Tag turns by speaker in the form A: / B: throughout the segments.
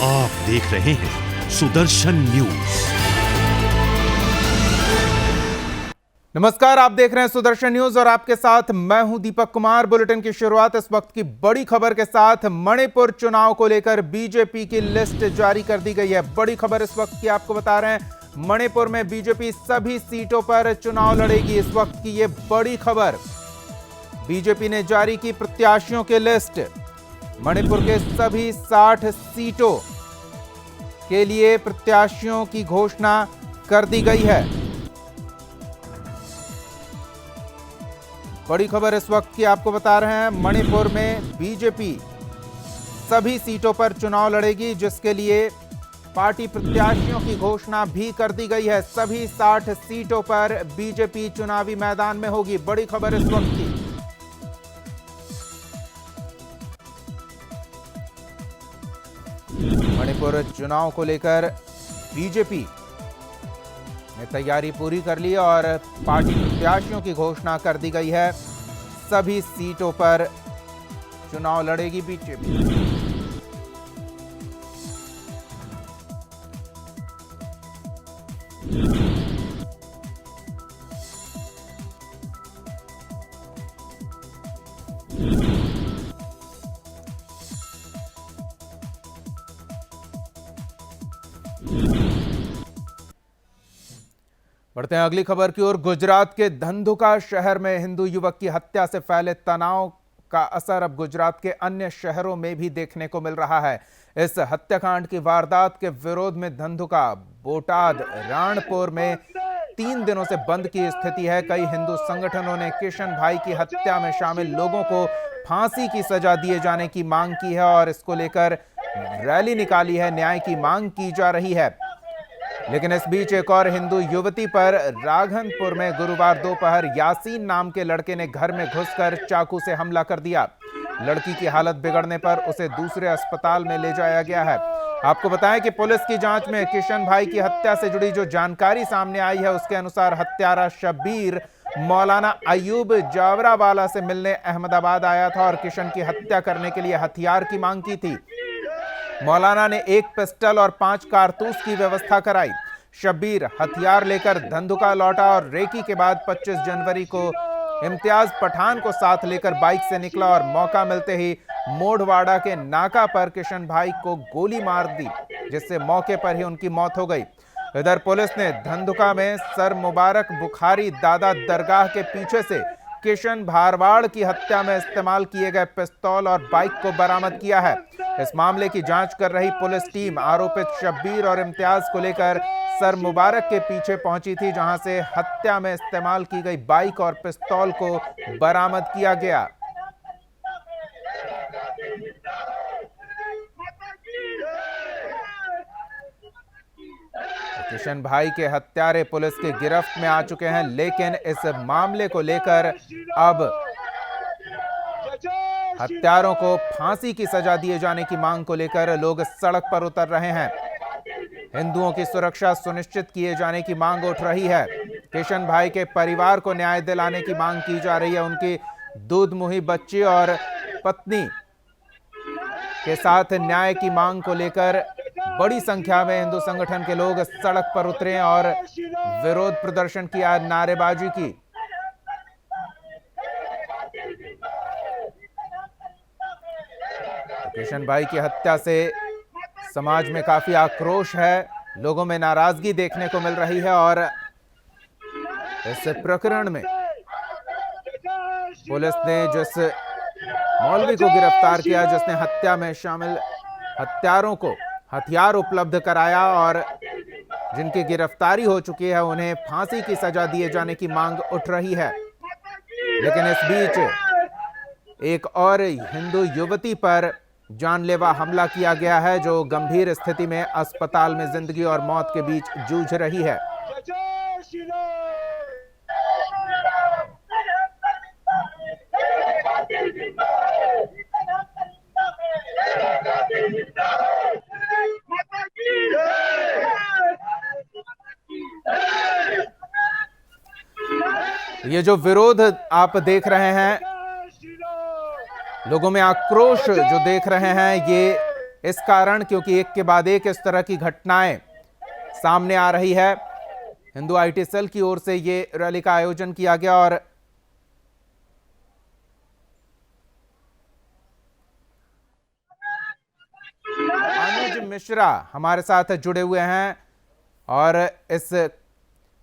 A: आप देख रहे हैं सुदर्शन न्यूज।
B: नमस्कार, आप देख रहे हैं सुदर्शन न्यूज और आपके साथ मैं हूं दीपक कुमार। बुलेटिन की शुरुआत इस वक्त की बड़ी खबर के साथ। मणिपुर चुनाव को लेकर बीजेपी की लिस्ट जारी कर दी गई है। बड़ी खबर इस वक्त की आपको बता रहे हैं, मणिपुर में बीजेपी सभी सीटों पर चुनाव लड़ेगी। इस वक्त की यह बड़ी खबर। बीजेपी ने जारी की प्रत्याशियों की लिस्ट। मणिपुर के सभी 60 सीटों के लिए प्रत्याशियों की घोषणा कर दी गई है। बड़ी खबर इस वक्त की आपको बता रहे हैं, मणिपुर में बीजेपी सभी सीटों पर चुनाव लड़ेगी, जिसके लिए पार्टी प्रत्याशियों की घोषणा भी कर दी गई है। सभी 60 सीटों पर बीजेपी चुनावी मैदान में होगी। बड़ी खबर इस वक्त की। मणिपुर चुनाव को लेकर बीजेपी ने तैयारी पूरी कर ली और पार्टी प्रत्याशियों की घोषणा कर दी गई है। सभी सीटों पर चुनाव लड़ेगी बीजेपी। बढ़ते हैं अगली खबर की ओर। गुजरात के धंधुका शहर में हिंदू युवक की हत्या से फैले तनाव का असर अब गुजरात के अन्य शहरों में भी देखने को मिल रहा है। इस हत्याकांड की वारदात के विरोध में धंधुका, बोटाद, राणपुर में 3 दिनों से बंद की स्थिति है। कई हिंदू संगठनों ने किशन भाई की हत्या में शामिल लोगों को फांसी की सजा दिए जाने की मांग की है और इसको लेकर रैली निकाली है। न्याय की मांग की जा रही है। लेकिन इस बीच एक और हिंदू युवती पर राघनपुर में गुरुवार दोपहर यासीन नाम के लड़के ने घर में घुसकर चाकू से हमला कर दिया। लड़की की हालत बिगड़ने पर उसे दूसरे अस्पताल में ले जाया गया है। आपको बताएं कि पुलिस की जांच में किशन भाई की हत्या से जुड़ी जो जानकारी सामने आई है, उसके अनुसार हत्यारा शब्बीर मौलाना अयूब जावरावाला से मिलने अहमदाबाद आया था और किशन की हत्या करने के लिए हथियार की मांग की थी। मौलाना ने 1 पिस्टल और 5 कारतूस की व्यवस्था कराई। शब्बीर हथियार लेकर धंधुका लौटा और रेकी के बाद 25 जनवरी को इम्तियाज पठान को साथ लेकर बाइक से निकला और मौका मिलते ही मोढ़वाड़ा के नाका पर किशन भाई को गोली मार दी, जिससे मौके पर ही उनकी मौत हो गई। इधर पुलिस ने धंधुका में सर मुबारक बुखारी दादा दरगाह के पीछे से किशन भारवाड़ की हत्या में इस्तेमाल किए गए पिस्तौल और बाइक को बरामद किया है। इस मामले की जांच कर रही पुलिस टीम आरोपित शब्बीर और इम्तियाज को लेकर सर मुबारक के पीछे पहुंची थी, जहां से हत्या में इस्तेमाल की गई बाइक और पिस्तौल को बरामद किया गया। किशन भाई के हत्यारे पुलिस की गिरफ्त में आ चुके हैं, लेकिन इस मामले को लेकर अब हत्यारों को फांसी की सजा दिए जाने की मांग को लेकर लोग सड़क पर उतर रहे हैं। हिंदुओं की सुरक्षा सुनिश्चित किए जाने की मांग उठ रही है। किशन भाई के परिवार को न्याय दिलाने की मांग की जा रही है। उनकी दूधमुही बच्ची और पत्नी के साथ न्याय की मांग को लेकर बड़ी संख्या में हिंदू संगठन के लोग सड़क पर उतरे और विरोध प्रदर्शन किया, नारेबाजी की। किशन भाई की हत्या से समाज में काफी आक्रोश है, लोगों में नाराजगी देखने को मिल रही है और इस प्रकरण में पुलिस ने जिस मौलवी को गिरफ्तार किया, जिसने हत्या में शामिल हत्यारों को हथियार उपलब्ध कराया और जिनकी गिरफ्तारी हो चुकी है, उन्हें फांसी की सजा दिए जाने की मांग उठ रही है। लेकिन इस बीच एक और हिंदू युवती पर जानलेवा हमला किया गया है, जो गंभीर स्थिति में अस्पताल में जिंदगी और मौत के बीच जूझ रही है। ये जो विरोध आप देख रहे हैं, लोगों में आक्रोश जो देख रहे हैं, ये इस कारण, क्योंकि एक के बाद एक इस तरह की घटनाएं सामने आ रही है। हिंदू आईटी सेल की ओर से ये रैली का आयोजन किया गया और अनुज मिश्रा हमारे साथ जुड़े हुए हैं और इस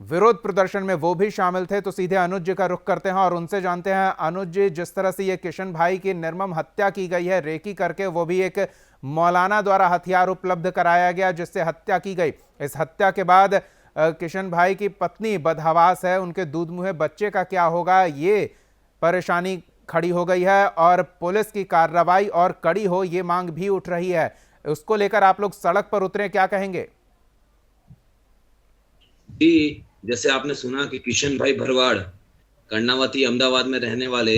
B: विरोध प्रदर्शन में वो भी शामिल थे, तो सीधे अनुज जी का रुख करते हैं और उनसे जानते हैं। अनुज जी, जिस तरह से ये किशन भाई की निर्मम हत्या की गई है, रेकी करके, वो भी एक मौलाना द्वारा हथियार उपलब्ध कराया गया जिससे हत्या की गई। इस हत्या के बाद किशन भाई की पत्नी बदहवास है, उनके दूध मुहे बच्चे का क्या होगा, ये परेशानी खड़ी हो गई है और पुलिस की कार्रवाई और कड़ी हो, ये मांग भी उठ रही है। उसको लेकर आप लोग सड़क पर उतरे, क्या कहेंगे?
C: जी, जैसे आपने सुना कि किशन भाई भरवाड़ कर्णावती अहमदाबाद में रहने वाले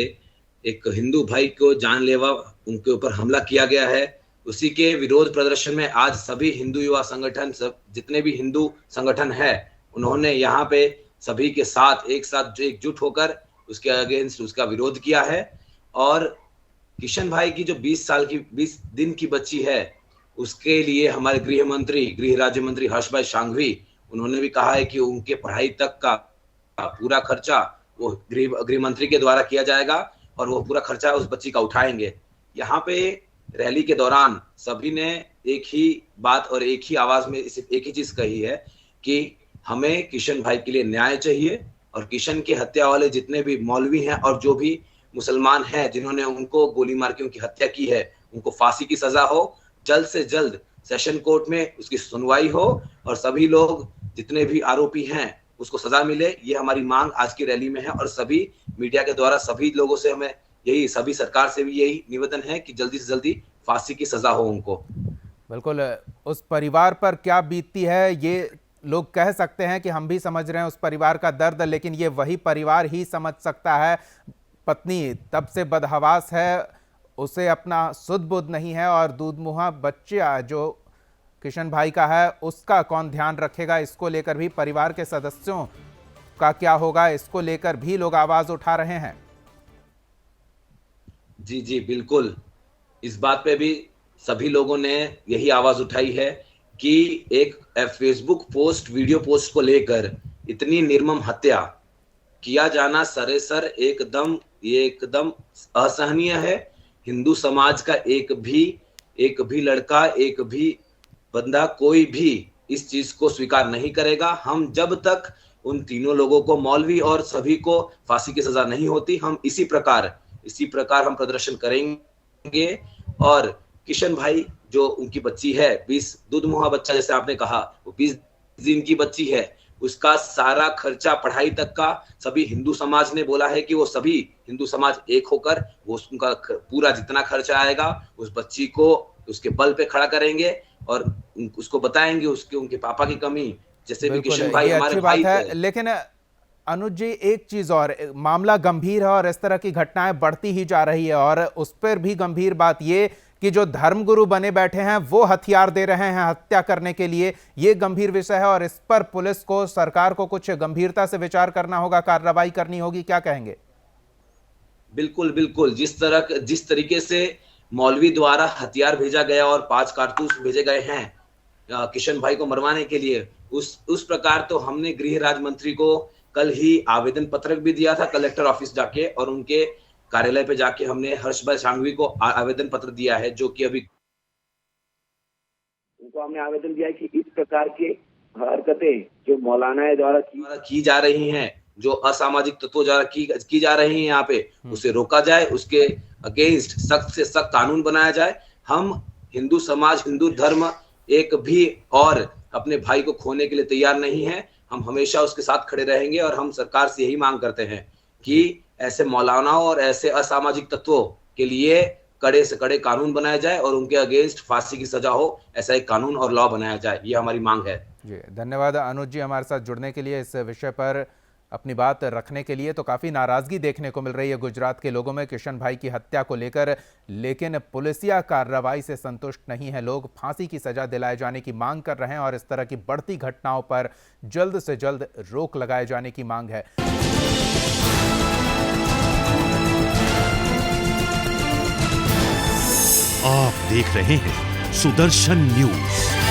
C: एक हिंदू भाई को जानलेवा उनके ऊपर हमला किया गया है। उसी के विरोध प्रदर्शन में आज सभी हिंदू युवा संगठन, सब जितने भी हिंदू संगठन है, उन्होंने यहाँ पे सभी के साथ एक साथ एकजुट होकर उसके अगेंस्ट उसका विरोध किया है। और किशन भाई की जो 20 दिन की बच्ची है, उसके लिए हमारे गृह राज्य मंत्री हर्ष भाई सांघवी, उन्होंने भी कहा है कि उनके पढ़ाई तक का पूरा खर्चा वो गृह मंत्री के द्वारा किया जाएगा और वो पूरा खर्चा उस बच्ची का उठाएंगे। यहाँ पे रैली के दौरान सभी ने एक ही बात और एक ही आवाज में एक ही चीज कही है कि हमें किशन भाई के लिए न्याय चाहिए और किशन की हत्या वाले जितने भी मौलवी हैं और जो भी मुसलमान हैं जिन्होंने उनको गोली मार के उनकी हत्या की है, उनको फांसी की सजा हो, जल्द से जल्द सेशन कोर्ट में उसकी सुनवाई हो और सभी लोग जितने भी आरोपी हैं उसको सजा मिले। ये हमारी मांग आज की रैली में है और सभी मीडिया के द्वारा सभी लोगों से हमें यही, सभी सरकार से भी यही निवेदन है कि जल्दी से जल्दी फांसी की सजा हो उनको।
B: बिल्कुल, उस परिवार पर क्या बीतती है ये लोग कह सकते हैं कि हम भी समझ रहे हैं उस परिवार का दर्द, लेकिन ये वही परिवार ही समझ सकता है। पत्नी तब से बदहवास है, उसे अपना सुध बुध नहीं है और दूध मुहा बच्चा जो किशन भाई का है उसका कौन ध्यान रखेगा, इसको लेकर भी परिवार के सदस्यों का क्या होगा, इसको लेकर भी लोग आवाज उठा रहे हैं।
C: जी जी बिल्कुल, इस बात पे भी सभी लोगों ने यही आवाज उठाई है कि एक फेसबुक पोस्ट, वीडियो पोस्ट को लेकर इतनी निर्मम हत्या किया जाना सरेसर एकदम असहनीय है। हिंदू समाज का एक भी लड़का, एक भी बंदा, कोई भी इस चीज को स्वीकार नहीं करेगा। हम जब तक उन तीनों लोगों को, मौलवी और सभी को फांसी की सजा नहीं होती, हम इसी प्रकार हम प्रदर्शन करेंगे। और किशन भाई जो उनकी बच्ची है, 20 दूधमुहा बच्चा जैसे आपने कहा, वो 20 दिन की बच्ची है, उसका सारा खर्चा पढ़ाई तक का सभी हिंदू समाज ने बोला है कि वो सभी हिंदू समाज एक होकर वो उनका पूरा जितना खर्चा आएगा उस बच्ची को उसके बल पे खड़ा करेंगे और उसको बताएंगे उनके पापा की कमी, जैसे भी किशन भाई हमारे भाई है।
B: लेकिन अनुज जी, एक चीज और, मामला गंभीर है और इस तरह की घटनाएं बढ़ती ही जा रही है और उस पर भी गंभीर बात ये कि जो धर्मगुरु बने बैठे हैं वो हथियार दे रहे हैं हत्या करने के लिए, ये गंभीर विषय है और इस पर पुलिस को, सरकार को कुछ गंभीरता से विचार करना होगा, कार्रवाई करनी होगी, क्या कहेंगे?
C: बिल्कुल, जिस तरीके से मौलवी द्वारा हथियार भेजा गया और 5 कारतूस भेजे गए हैं किशन भाई को मरवाने के लिए, उस प्रकार तो हमने गृह राज्य मंत्री को कल ही आवेदन पत्रक भी दिया था कलेक्टर ऑफिस जाके, और उनके कार्यालय पे जाके हमने हर्ष भाई सांघवी को आवेदन पत्र दिया है, जो कि अभी उनको हमने आवेदन दिया है कि इस प्रकार के हरकतें जो मौलाना द्वारा की जा रही हैं, जो असामाजिक तत्वों द्वारा की जा रही हैं यहाँ पे, उसे रोका जाए, उसके अगेंस्ट सख्त से सख्त कानून बनाया जाए। हम हिंदू समाज, हिंदू धर्म एक भी और अपने भाई को खोने के लिए तैयार नहीं है। हम हमेशा उसके साथ खड़े रहेंगे और हम सरकार से यही मांग करते हैं कि ऐसे मौलानाओं और ऐसे असामाजिक तत्वों के लिए कड़े से कड़े कानून बनाया जाए और उनके अगेंस्ट फांसी की सजा हो, ऐसा एक कानून और लॉ बनाया जाए। ये हमारी मांग है।
B: जी, धन्यवाद अनुज जी हमारे साथ जुड़ने के लिए, इस विषय पर अपनी बात रखने के लिए। तो काफ़ी नाराज़गी देखने को मिल रही है गुजरात के लोगों में किशन भाई की हत्या को लेकर, लेकिन पुलिसिया कार्रवाई से संतुष्ट नहीं है लोग। फांसी की सजा दिलाए जाने की मांग कर रहे हैं और इस तरह की बढ़ती घटनाओं पर जल्द से जल्द रोक लगाए जाने की मांग है।
A: आप देख रहे हैं सुदर्शन न्यूज।